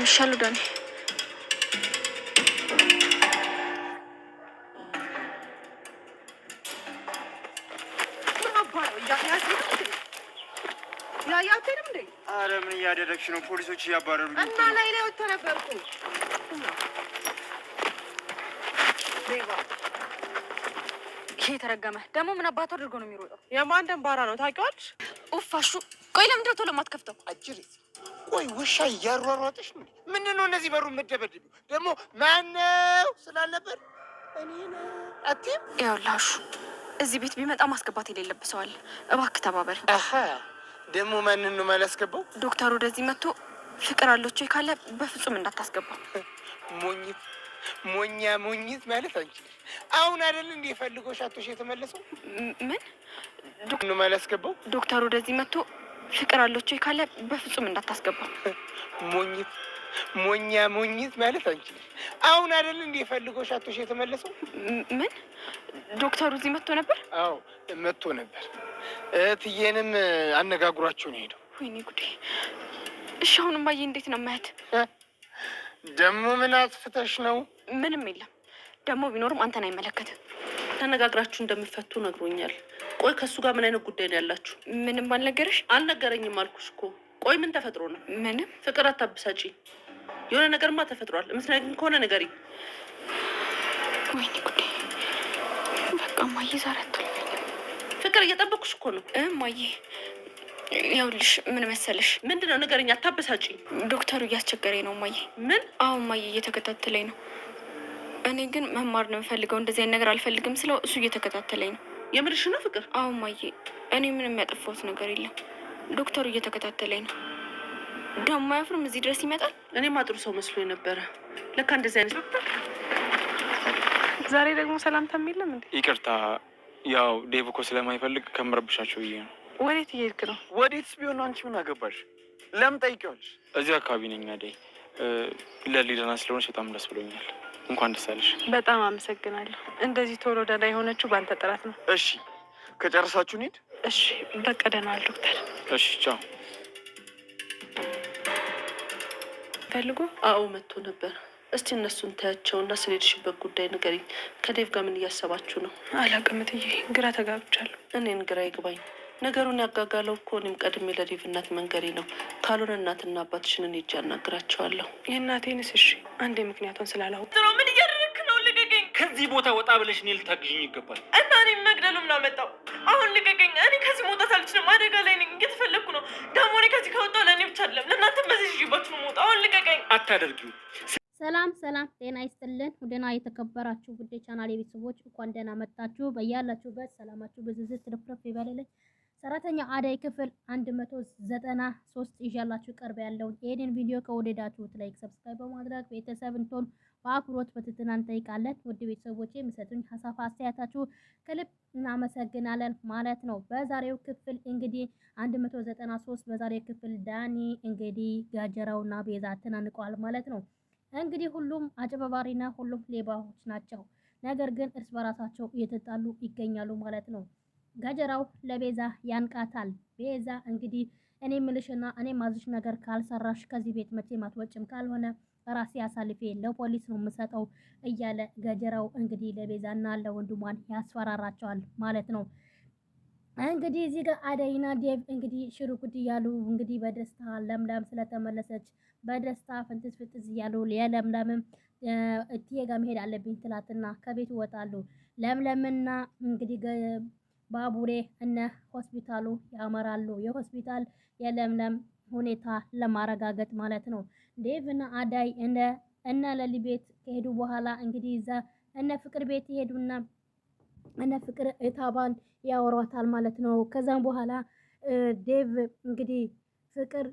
የሚሻለው ዳኒ። ያያቴንም እንዴ? አረ ምን እያደረግሽ ነው? ፖሊሶች እያባረሩኝ እና ላይ ወጥቶ ነበርኩ። ይሄ ተረገመ ደግሞ ምን አባቱ አድርጎ ነው የሚሮጠው? የማን ደንባራ ነው ታውቂዋለሽ? ኡፋሹ ቆይ ለምንድን ነው ቶሎ የማትከፍተው? አጅሪት ቆይ ውሻ እያሯሯጠሽ ነው? ምንድን ነው እነዚህ በሩ የምትደበድቢው? ደግሞ ማነው ስላልነበር እኔ ነው አትይም? ይኸውልሽ እዚህ ቤት ቢመጣ ማስገባት የሌለብህ ሰው አለ። እባክህ ተባበል። አሀ ደግሞ ማንን ነው የማላስገባው? ዶክተሩ ወደዚህ መጥቶ ፍቅር አለች ካለ በፍጹም እንዳታስገባው። ሞኝት ማለት አንቺ አሁን አይደል እንዴ ፈልጎሽ አቶሽ የተመለሰው? ምን ነው የማላስገባው? ዶክተሩ ወደዚህ መጥቶ ፍቅር አለች ካለ በፍጹም እንዳታስገባው። ሞኝት ማለት አንቺ አሁን አይደል እንዴ ፈልጎሽ አቶሽ የተመለሰው? ምን ዶክተሩ እዚህ መጥቶ ነበር? አዎ መጥቶ ነበር። እትዬንም አነጋግሯቸው ነው ሄደው። ወይኔ ጉዴ! እሺ አሁን እማዬ እንዴት ነው ማየት? ደግሞ ምን አጥፍተሽ ነው? ምንም የለም። ደግሞ ቢኖርም አንተን አይመለከትም። ተነጋግራችሁ እንደምፈቱ ነግሮኛል። ቆይ ከሱ ጋር ምን አይነት ጉዳይ ነው ያላችሁ? ምንም አልነገረሽ? አልነገረኝም አልኩሽ እኮ። ቆይ ምን ተፈጥሮ ነው? ምንም። ፍቅር አታብሳጪ። የሆነ ነገርማ ተፈጥሯል። የምትነግሪኝ ከሆነ ንገሪኝ። ወይኔ ጉዴ! በቃ እማዬ ዛሬ አትልኝ። ፍቅር እየጠበኩሽ እኮ ነው። እማዬ ይኸውልሽ ምን መሰለሽ? ምንድን ነው ንገሪኝ፣ አታበሳጪ። ዶክተሩ እያስቸገረኝ ነው እማዬ። ምን? አዎ እማዬ እየተከታተለኝ ነው። እኔ ግን መማር ነው የምፈልገው፣ እንደዚህ አይነት ነገር አልፈልግም ስለው እሱ እየተከታተለኝ ነው። የምርሽ ነው ፍቅር? አዎ እማዬ፣ እኔ ምንም ያጠፋሁት ነገር የለም። ዶክተሩ እየተከታተለኝ ነው። ደግሞ አያፍርም፣ እዚህ ድረስ ይመጣል። እኔማ ጥሩ ሰው መስሎኝ ነበረ። ለካ እንደዚህ አይነት ዶክተር። ዛሬ ደግሞ ሰላምታም የለም እንዴ? ይቅርታ፣ ያው ዴቭ እኮ ስለማይፈልግ ከምረብሻቸው ብዬ ነው። ወዴት እየሄድክ ነው? ወዴትስ ቢሆን አንቺ ምን አገባሽ? ለምን ጠይቂዋለሽ? እዚህ አካባቢ ነኝ አደይ። ለሊደና ስለሆነች በጣም ደስ ብሎኛል። እንኳን ደስ አለሽ። በጣም አመሰግናለሁ። እንደዚህ ቶሎ ደህና የሆነችው በአንተ ጥረት ነው። እሺ ከጨረሳችሁ እንሂድ። እሺ በቃ ደህና ዋል ዶክተር። እሺ ቻው። ፈልጎ? አዎ መጥቶ ነበር። እስቲ እነሱን ታያቸውና ስለሄድሽበት ጉዳይ ንገሪኝ። ከዴቭ ጋር ምን እያሰባችሁ ነው? አላውቅም እትዬ፣ ግራ ተጋብቻለሁ። እኔን ግራ ይግባኝ። ነገሩን ያጋጋለው እኮ እኔም ቀድሜ ለዴቭ እናት መንገሬ ነው። ካልሆነ እናትና አባትሽን እኔ ሄጄ አናግራቸዋለሁ። የእናቴንስ? እሺ አንዴ ምክንያቷን ስላላውቅ። ምን እያደረግክ ነው? ልቀቀኝ። ከዚህ ቦታ ወጣ ብለሽ እኔ ልታግዥኝ ይገባል። እና እኔ መግደሉ ምን አመጣው? አሁን ልቀቀኝ። እኔ ከዚህ መውጣት አልችልም። አደጋ ላይ ነኝ። እየተፈለግኩ ነው። ደግሞ እኔ ከዚህ ከወጣሁ ለእኔ ብቻ አይደለም ለእናንተ በዚህ ይባችሁ ነው። አሁን ልቀቀኝ። አታደርጊው። ሰላም ጤና ይስጥልን። ውድና የተከበራችሁ ውድ ቻናል የቤተሰቦች እንኳን ደህና መጣችሁ። በያላችሁበት ሰላማችሁ በዝዝት ትርፍርፍ ይበልልኝ። ሰራተኛ አደይ ክፍል 193 ይዣላችሁ ቀርበ ያለው። ይሄንን ቪዲዮ ከወደዳችሁት ላይክ፣ ሰብስክራይብ በማድረግ ቤተሰብ እንቶን በአክብሮት በትህትና እንጠይቃለን። ውድ ቤተሰቦቼ የምሰጡኝ ሀሳብ አስተያየታችሁ ከልብ እናመሰግናለን ማለት ነው። በዛሬው ክፍል እንግዲህ 193 በዛሬው ክፍል ዳኒ እንግዲህ ጋጀራውና ቤዛ ተናንቀዋል ማለት ነው። እንግዲህ ሁሉም አጭበርባሪና ሁሉም ሌባዎች ናቸው። ነገር ግን እርስ በራሳቸው እየተጣሉ ይገኛሉ ማለት ነው። ጋጀራው ለቤዛ ያንቃታል። ቤዛ እንግዲህ እኔ ምልሽና እኔ ማዝሽ ነገር ካልሰራሽ ከዚህ ቤት መቼም አትወጭም፣ ካልሆነ ራሴ አሳልፌ ለፖሊስ ነው የምሰጠው እያለ ጋጀራው እንግዲህ ለቤዛና ለወንድሟን ያስፈራራቸዋል ማለት ነው። እንግዲህ እዚህ ጋር አደይና ዴቭ እንግዲህ ሽርጉድ እያሉ እንግዲህ በደስታ ለምለም ስለተመለሰች በደስታ ፍንጥዝ ፍንጥዝ እያሉ የለምለምም እትዬ ጋር መሄድ አለብኝ ትላትና ከቤት ይወጣሉ። ለምለምና እንግዲህ ባቡሬ እነ ሆስፒታሉ ያመራሉ። የሆስፒታል የለምለም ሁኔታ ለማረጋገጥ ማለት ነው። ዴቭና አዳይ እነ ለሊ ቤት ከሄዱ በኋላ እንግዲህ እዛ እነ ፍቅር ቤት ይሄዱና እነ ፍቅር እታባን ያወሯታል ማለት ነው። ከዛም በኋላ ዴቭ እንግዲህ ፍቅር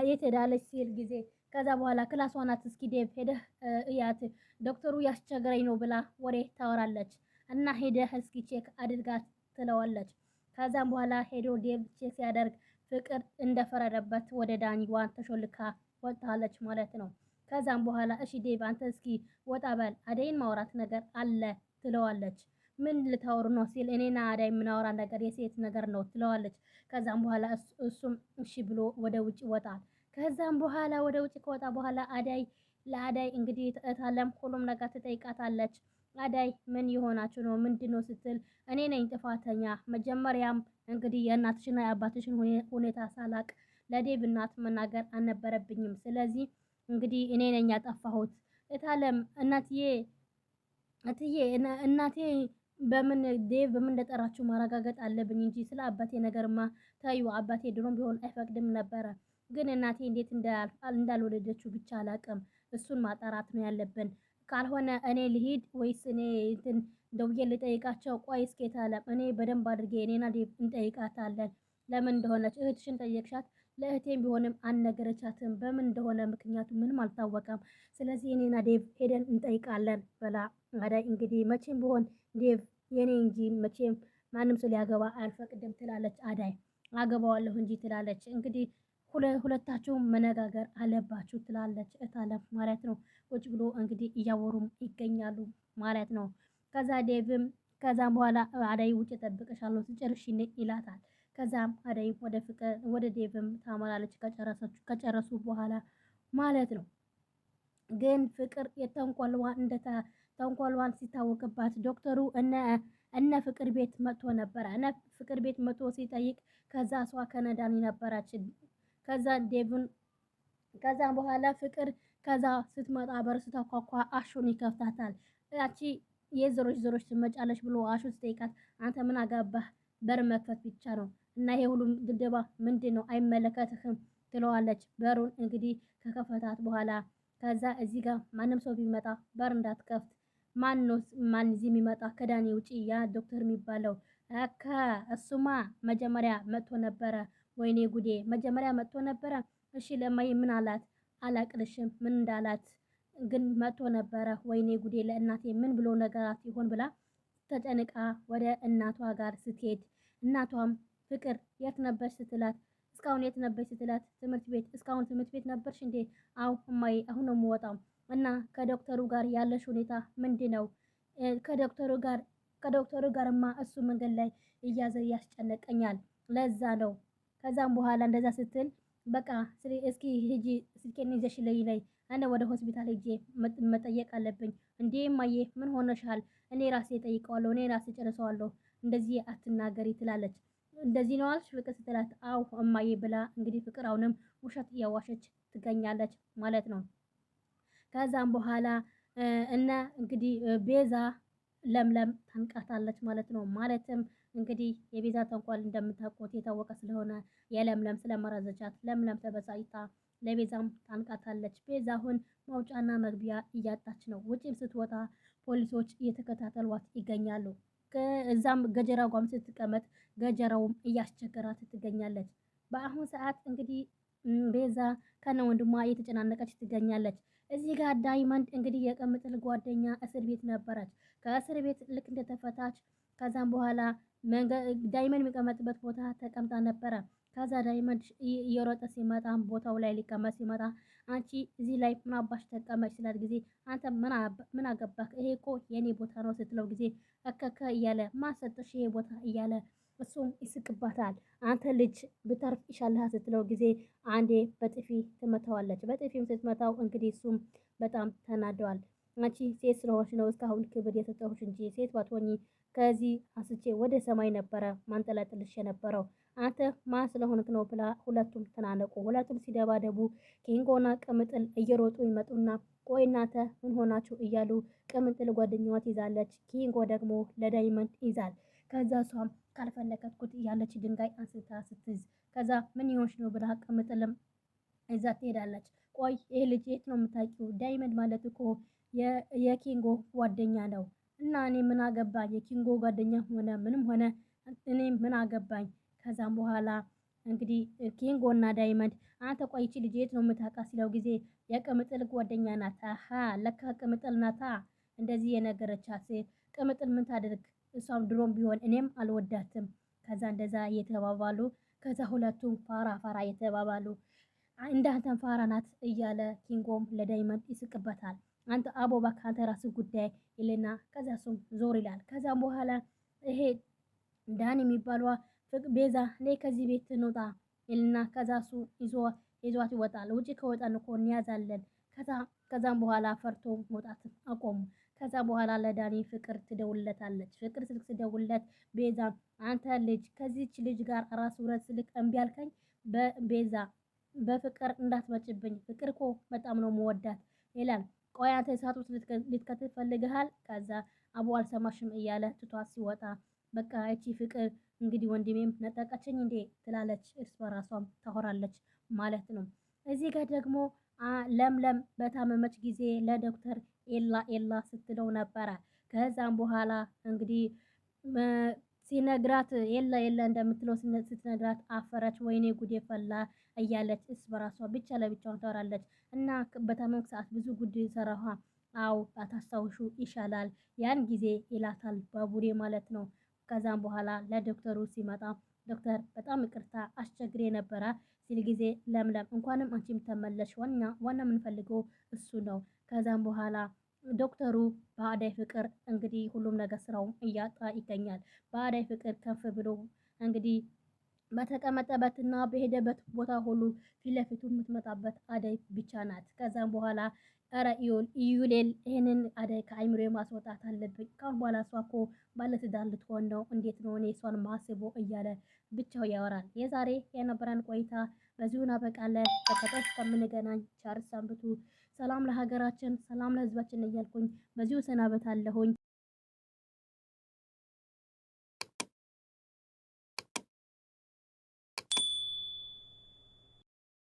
የት ሄዳለች ሲል ጊዜ ከዛ በኋላ ክላሷ ናት፣ እስኪ ዴቭ ሄደህ እያት ዶክተሩ ያስቸገረኝ ነው ብላ ወሬ ታወራለች እና ሄደህ እስኪ ቼክ አድርጋት ትለዋለች። ከዛም በኋላ ሄዶ ዴቭ ቼክ ሲያደርግ ፍቅር እንደፈረደበት ወደ ዳኒዋን ተሾልካ ወጣለች ማለት ነው። ከዛም በኋላ እሺ ዴቭ አንተ እስኪ ወጣ በል አደይን ማውራት ነገር አለ ትለዋለች። ምን ልታወሩ ነው ሲል እኔና አዳይ የምናወራ ነገር የሴት ነገር ነው ትለዋለች። ከዛም በኋላ እሱም እሺ ብሎ ወደ ውጭ ወጣል። ከዛም በኋላ ወደ ውጭ ከወጣ በኋላ ለአዳይ እንግዲህ እታለም ሁሉም ነገር ትጠይቃታለች። አዳይ ምን የሆናችሁ ነው ምንድነው ስትል እኔ ነኝ ጥፋተኛ። መጀመሪያም እንግዲህ የእናትሽና የአባትሽን ሁኔታ ሳላቅ ለዴቭ እናት መናገር አልነበረብኝም። ስለዚህ እንግዲህ እኔ ነኝ ያጠፋሁት። እታለም እናቴ በምን ዴቭ በምን እንደጠራችሁ ማረጋገጥ አለብኝ እንጂ ስለ አባቴ ነገርማ ታዩ። አባቴ ድሮም ቢሆን አይፈቅድም ነበረ። ግን እናቴ እንዴት እንዳልወለደችው ብቻ አላቅም። እሱን ማጣራት ነው ያለብን። ካልሆነ እኔ ልሂድ ወይስ እኔ እንትን ደውዬ ልጠይቃቸው? ቆይ እስኪ እታለም እኔ በደንብ አድርጌ እኔና ዴቭ እንጠይቃታለን። ለምን እንደሆነች እህትሽን ጠየቅሻት? ለእህቴም ቢሆንም አልነገረቻትም። በምን እንደሆነ ምክንያቱ ምንም አልታወቀም። ስለዚህ እኔና ዴቭ ሄደን እንጠይቃለን ብላ አዳይ እንግዲህ መቼም ቢሆን ዴቭ የኔ እንጂ መቼም ማንም ሰው ሊያገባ አልፈቅድም ትላለች። አዳይ አገባዋለሁ እንጂ ትላለች። እንግዲህ ሁለታችሁም መነጋገር አለባችሁ ትላለች እታለም ማለት ነው። ቁጭ ብሎ እንግዲህ እያወሩም ይገኛሉ ማለት ነው። ከዛም በኋላ አዳይ ውጭ ጠብቀሻለሁ ስጨርሽ ይላታል። ከዛም አዳይ ወደ ዴቭም ታመራለች ከጨረሱ በኋላ ማለት ነው። ግን ፍቅር ተንኮሏን ሲታወቅባት ዶክተሩ እነ ፍቅር ቤት መጥቶ ነበረ። እነ ፍቅር ቤት መጥቶ ሲጠይቅ ከዛ እሷ ከነዳኒ ነበረች። ከዛም በኋላ ፍቅር ከዛ ስትመጣ በር ስተኳኳ አሹን ይከፍታታል። ያቺ የዘሮች ትመጫለች ብሎ አሹ ስጠይቃት አንተ ምን አጋባህ በር መክፈት ብቻ ነው እና ይሄ ሁሉም ድብደባ ምንድን ነው አይመለከትህም ትለዋለች። በሩን እንግዲህ ከከፈታት በኋላ ከዛ እዚህ ጋር ማንም ሰው ቢመጣ በር እንዳትከፍት ማን እዚህ የሚመጣ ከዳኒ ውጪ ያ ዶክተር የሚባለው እሱማ መጀመሪያ መጥቶ ነበረ። ወይኔ ጉዴ መጀመሪያ መጥቶ ነበረ። እሺ ለማይ ምን አላት? አላቅልሽም ምን እንዳላት ግን መጥቶ ነበረ። ወይኔ ጉዴ ለእናቴ ምን ብሎ ነገራት ይሆን ብላ ተጨንቃ ወደ እናቷ ጋር ስትሄድ እናቷም ፍቅር የት ነበርሽ ስትላት እስካሁን የት ነበርሽ ስትላት ትምህርት ቤት። እስካሁን ትምህርት ቤት ነበርሽ እንዴ? አው እማዬ አሁን ነው የምወጣው። እና ከዶክተሩ ጋር ያለሽ ሁኔታ ምንድነው? ከዶክተሩ ጋርማ እሱ መንገድ ላይ እያዘ ያስጨነቀኛል ለዛ ነው። ከዛም በኋላ እንደዛ ስትል በቃ እስኪ ሂጂ ስልኬን ይዘሽ ለይ እኔ ወደ ሆስፒታል ሂጄ መጠየቅ አለብኝ። እንዴ እማዬ ምን ሆነሻል? እኔ ራሴ ጠይቀዋለሁ እኔ ራሴ ጨርሰዋለሁ እንደዚህ አትናገሪ ትላለች። እንደዚህ ነው አልሽ ፍቅር ስትላት አው እማዬ ብላ እንግዲህ ፍቅር አሁንም ውሸት እያዋሸች ትገኛለች ማለት ነው። ከዛም በኋላ እንግዲህ ቤዛ ለምለም ታንቃታለች ማለት ነው። ማለትም እንግዲህ የቤዛ ተንኮል እንደምታውቁት የታወቀ ስለሆነ የለምለም ስለመረዘቻት ለምለም ተበሳጭታ ለቤዛም ታንቃታለች። ቤዛ አሁን መውጫና መግቢያ እያጣች ነው። ውጪም ስትወጣ ፖሊሶች እየተከታተሏት ይገኛሉ። ከዛም ገጀራ ጓም ስትቀመጥ ገጀራውም እያስቸገራት ትገኛለች። በአሁን ሰዓት እንግዲህ ቤዛ ከነ ወንድሟ እየተጨናነቀች ትገኛለች። እዚህ ጋር ዳይመንድ እንግዲህ የቅምጥል ጓደኛ እስር ቤት ነበረች። ከእስር ቤት ልክ እንደተፈታች ከዛም በኋላ ዳይመንድ የሚቀመጥበት ቦታ ተቀምጣ ነበረ። ከዛ ዳይመንድ እየሮጠ ሲመጣ ቦታው ላይ ሊቀመጥ ሲመጣ አንቺ እዚህ ላይ ምን አባሽ ተቀመጭ ስላት ጊዜ አንተ ምን አገባክ ይሄ እኮ የኔ ቦታ ነው ስትለው ጊዜ እከከ እያለ ማሰጥሽ ይሄ ቦታ እያለ እሱም ይስቅባታል። አንተ ልጅ ብተርፍ ይሻልህ ስትለው ጊዜ አንዴ በጥፊ ትመታዋለች። በጥፊም ስትመታው እንግዲህ እሱም በጣም ተናደዋል። አንቺ ሴት ስለሆንሽ ነው እስካሁን ክብር የሰጠሁሽ እንጂ ሴት ባትሆኚ ከዚህ አንስቼ ወደ ሰማይ ነበረ ማንጠላጥልሽ የነበረው። አንተ ማን ስለሆንክ ነው ብላ ሁለቱም ተናነቁ። ሁለቱም ሲደባደቡ ኪንጎና ቅምጥል እየሮጡ ይመጡና ቆይ እናንተ ምን ሆናችሁ እያሉ ቅምጥል ጓደኛዋ ትይዛለች። ኪንጎ ደግሞ ለዳይመንድ ይዛል። ከዛ እሷም ካልፈለከትኩት እያለች ድንጋይ አንስታ ስትይዝ ከዛ ምን ይሆንሽ ነው ብላ ቅምጥልም እዛ ትሄዳለች። ቆይ ይሄ ልጅ የት ነው የምታውቂው? ዳይመንድ ማለት እኮ የኪንጎ ጓደኛ ነው እና እኔ ምን አገባኝ? የኪንጎ ጓደኛ ሆነ ምንም ሆነ እኔ ምን አገባኝ? ከዛም በኋላ እንግዲህ ኪንጎ እና ዳይመንድ አንተ ቆይቺ ልጅ የት ነው የምታውቃት ሲለው ጊዜ የቅምጥል ጓደኛ ናት። አሃ ለካ ቅምጥል ናታ እንደዚህ የነገረቻት። ቅምጥል ምን ታደርግ? እሷም ድሮም ቢሆን እኔም አልወዳትም። ከዛ እንደዛ እየተባባሉ ከዛ ሁለቱም ፋራ እየተባባሉ እንዳንተን ፋራ ናት እያለ ኪንጎም ለዳይመንድ ይስቅበታል። አንተ አቦባ ካንተ ራስህ ጉዳይ ይልና ከዛ እሱም ዞር ይላል። ከዛም በኋላ ይሄ ዳኒ የሚባለው ቤዛ ነይ ከዚህ ቤት እንውጣ ይልና ከዛ እሱ ይዞ ይዟት ይወጣል። ውጪ ከወጣን እኮ እንያዛለን። ከዛም በኋላ ፈርቶ መውጣት አቆሙ። ከዛ በኋላ ለዳኒ ፍቅር ትደውልለታለች። ፍቅር ስልክ ትደውልለት ቤዛ አንተ ልጅ ከዚች ልጅ ጋር ራስ ውረት ስልክ እምቢ አልከኝ። በቤዛ በፍቅር እንዳትመጭብኝ ፍቅር እኮ በጣም ነው መወዳት ይላል። ቆይ አንተ እሳት ውስጥ ልትከትፍ ፈልገሃል? ከዛ አቡ አልሰማሽም እያለ ትቷት ሲወጣ በቃ እቺ ፍቅር እንግዲህ ወንድሜም ነጠቀችኝ እንዴ ትላለች። እርስ በራሷም ታወራለች ማለት ነው። እዚህ ጋር ደግሞ ለምለም በታመመች ጊዜ ለዶክተር ኤላ ስትለው ነበረ። ከዛም በኋላ እንግዲህ ሲነግራት የለ እንደምትለው ስትነግራት አፈረች። ወይኔ ጉዴ ፈላ እያለች እስ በራሷ ብቻ ለብቻውን ታወራለች። እና በታመምክ ሰዓት ብዙ ጉድ ሰራሃ። አው አታስታውሹ ይሻላል ያን ጊዜ ይላታል ባቡሬ ማለት ነው። ከዛም በኋላ ለዶክተሩ ሲመጣ ዶክተር በጣም ይቅርታ አስቸግሬ ነበረ ሲል ጊዜ ለምለም እንኳንም አንቺም ተመለሽ፣ ዋና የምንፈልገው እሱ ነው። ከዛም በኋላ ዶክተሩ በአዳይ ፍቅር እንግዲህ ሁሉም ነገር ስራውን እያጣ ይገኛል። በአዳይ ፍቅር ከፍ ብሎ እንግዲህ በተቀመጠበትና በሄደበት ቦታ ሁሉ ፊት ለፊቱ የምትመጣበት አዳይ ብቻ ናት። ከዛም በኋላ ኧረ ኢዩሌል ይህንን አዳይ ከአይምሮ ማስወጣት አለብኝ። ካሁን በኋላ እሷ እኮ ባለትዳር ልትሆን ነው፣ እንዴት ነው እኔ እሷን ማስቦ እያለ ብቻው ያወራል። የዛሬ የነበረን ቆይታ በዚሁ እናበቃለን። በቀጣይ እስከምንገናኝ ቸር ሰንብቱ። ሰላም ለሀገራችን፣ ሰላም ለሕዝባችን እያልኩኝ በዚሁ ሰናበታለሁኝ።